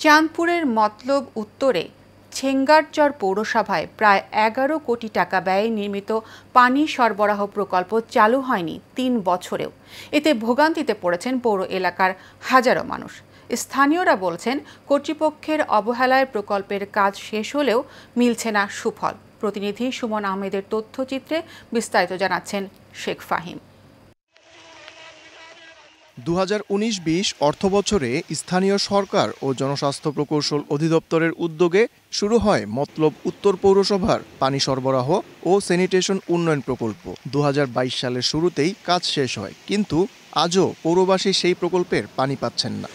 চাঁদপুরের মতলব উত্তরে ছেঙ্গারচর পৌরসভায় প্রায় ১১ কোটি টাকা ব্যয়ে নির্মিত পানি সরবরাহ প্রকল্প চালু হয়নি ৩ বছরেও। এতে ভোগান্তিতে পড়েছেন পৌর এলাকার হাজারো মানুষ। স্থানীয়রা বলছেন, কর্তৃপক্ষের অবহেলায় প্রকল্পের কাজ শেষ হলেও মিলছে না সুফল। প্রতিনিধি সুমন আহমেদের তথ্যচিত্রে বিস্তারিত জানাচ্ছেন শেখ ফাহিম। ২০১৯-২০ অর্থবছরে স্থানীয় সরকার ও জনস্বাস্থ্য প্রকৌশল অধিদপ্তরের উদ্যোগে শুরু হয় মতলব উত্তর পৌরসভার পানি সরবরাহ ও স্যানিটেশন উন্নয়ন প্রকল্প। ২০২২ সালের শুরুতেই কাজ শেষ হয়, কিন্তু আজও পৌরবাসী সেই প্রকল্পের পানি পাচ্ছেন না।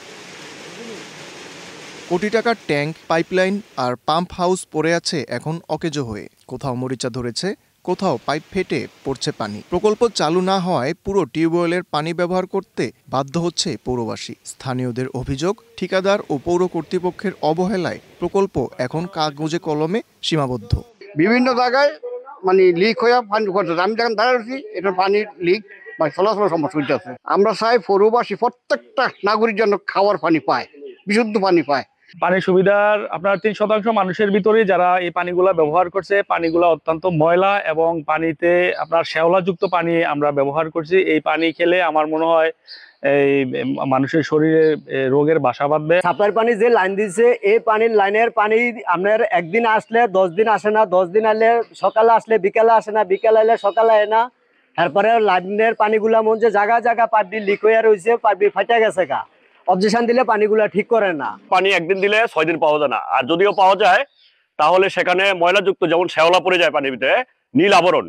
কোটি টাকার ট্যাঙ্ক, পাইপলাইন আর পাম্প হাউস পড়ে আছে এখন অকেজো হয়ে। কোথাও মরিচা ধরেছে, কোথাও পাইপ ফেটে পড়ছে পানি। প্রকল্প চালু না হওয়ায় পুরো টিউবওয়েলের পানি ব্যবহার করতে বাধ্য হচ্ছে পৌরবাসী। স্থানীয়দের অভিযোগ, ঠিকাদার ও পৌর কর্তৃপক্ষের অবহেলায় প্রকল্প এখন কাগজে কলমে সীমাবদ্ধ। বিভিন্ন জায়গায় লিক হয়ে পানি করতেছে। আমি যখন দাঁড়াচ্ছি, এটা পানির লিক বা চলাচল সমস্যা হইতেছে। আমরা চাই পৌরবাসী প্রত্যেকটা নাগরিক যেন খাওয়ার পানি পায়, বিশুদ্ধ পানি পায়। পানির সুবিধার আপনার ৩% মানুষের ভিতরে যারা এই পানিগুলা ব্যবহার করছে, পানিগুলা অত্যন্ত ময়লা এবং পানিতে আপনার শ্যাওলাযুক্ত পানি আমরা ব্যবহার করছি। এই পানি খেলে আমার মনে হয় এই মানুষের শরীরে রোগের বাসা বাঁধবে। সাপ্লাইয়ের পানি যে লাইন দিচ্ছে, এই পানির লাইনের পানি আপনার একদিন আসলে 10 দিন আসে না, 10 দিন আসলে সকালে আসলে বিকালে আসে না, বিকালে এলে সকালে আসে না। এরপরে লাইনের পানিগুলা মন যে জায়গা জায়গা পাইপ লিক হয়ে রয়েছে, পাইপ ফাটা গেছে গা। অবজেকশন দিলে পানিগুলা ঠিক করে না। পানি একদিন দিলে 6 দিন পাওয়া যায় না, আর যদিও পাওয়া যায় তাহলে সেখানে ময়লাযুক্ত, যেমন শ্যাওলা পড়ে যায় পানির ভিতরে, নীল আবরণ।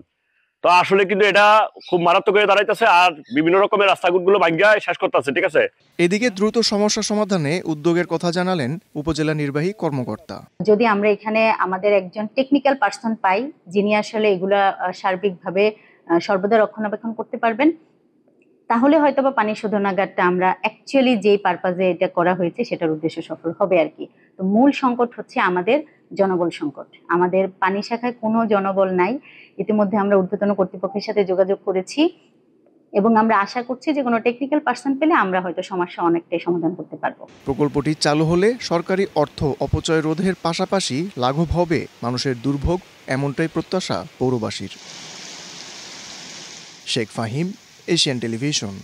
তো আসলে কিন্তু এটা খুব মারাত্মক হয়ে দাঁড়াইতেছে, আর বিভিন্ন রকমের রাস্তাঘাটগুলো ভাঙ্গা শেষ করতেছে। ঠিক আছে, এদিকে দ্রুত সমস্যা সমাধানে উদ্যোগের কথা জানালেন উপজেলা নির্বাহী কর্মকর্তা। যদি আমরা এখানে আমাদের একজন টেকনিক্যাল পার্সন পাই, যিনি আসলে এগুলা সার্বিকভাবে সর্বদা রক্ষণাবেক্ষণ করতে পারবেন, তাহলে হয়তো বা পানি শোধনাগারটা আমরা অ্যাকচুয়ালি যেই পারপাজে এটা করা হয়েছে সেটার উদ্দেশ্য সফল হবে আর কি। তো মূল সংকট হচ্ছে আমাদের জনবল সংকট। আমাদের পানি শাখায় কোনো জনবল নাই। ইতিমধ্যে আমরা ঊর্ধ্বতন কর্তৃপক্ষের সাথে যোগাযোগ করেছি এবং আমরা আশা করছি যে কোনো টেকনিক্যাল পার্সন পেলে আমরা হয়তো সমস্যা অনেকটাই সমাধান করতে পারবো। প্রকল্পটি চালু হলে সরকারি অর্থ অপচয় রোধের পাশাপাশি লাঘব হবে মানুষের দুর্ভোগ, এমনটাই প্রত্যাশা পৌরবাসীর। Sheikh Fahim, Asian television.